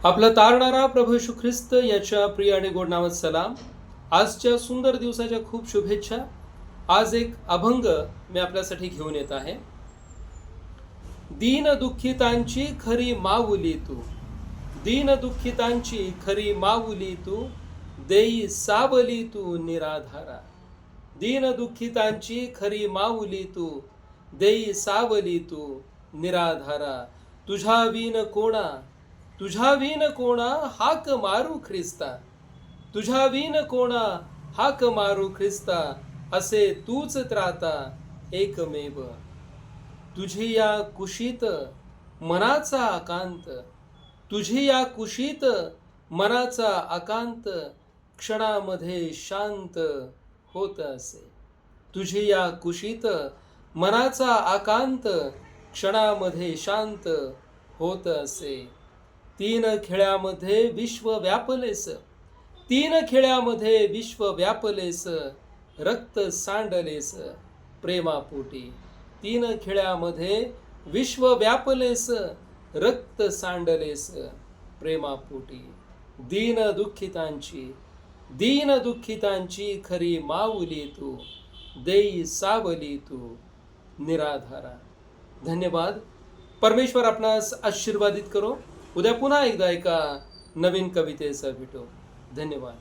आपला तारणारा प्रभू येशू ख्रिस्त याच्या प्रिय आणि गोड नावात सलाम. आजच्या सुंदर दिवसाच्या खूप शुभेच्छा. आज एक अभंग मी आपल्यासाठी घेऊन येत आहे. दीन दुःखितांची खरी माऊली तू, दीन दुःखितांची खरी माऊली तू, देई सावली तू निराधारा. दीन दुःखितांची खरी माऊली तू, देई सावली तू निराधारा. तुझ्या विन कोणा, तुझ्या विन कोणा हाक मारू ख्रिस्ता, तुझ्या विन कोणा हाक मारू ख्रिस्ता. असे तूच त्राता एकमेव. तुझी या कुशीत मनाचा आकांत, तुझी या कुशीत मनाचा आकांत क्षणामध्ये शांत होत असे. तुझी या कुशीत मनाचा आकांत क्षणामध्ये शांत होत असे. तीन खेळ्यामध्ये विश्व व्यापलेस, तीन खेळ्यामध्ये विश्व व्यापलेस, रक्त सांडलेस प्रेमापोटी. तीन खेळ्यामध्ये विश्व व्यापलेस, रक्त सांडलेस प्रेमापोटी. दीन दुःखितांची, दीन दुःखितांची खरी माऊली तू, देई सावली तू निराधारा. धन्यवाद. परमेश्वर आपणास आशीर्वादित करो. उद्या पुन्हा एकदा एका नवीन कवितेसह भेटू. धन्यवाद.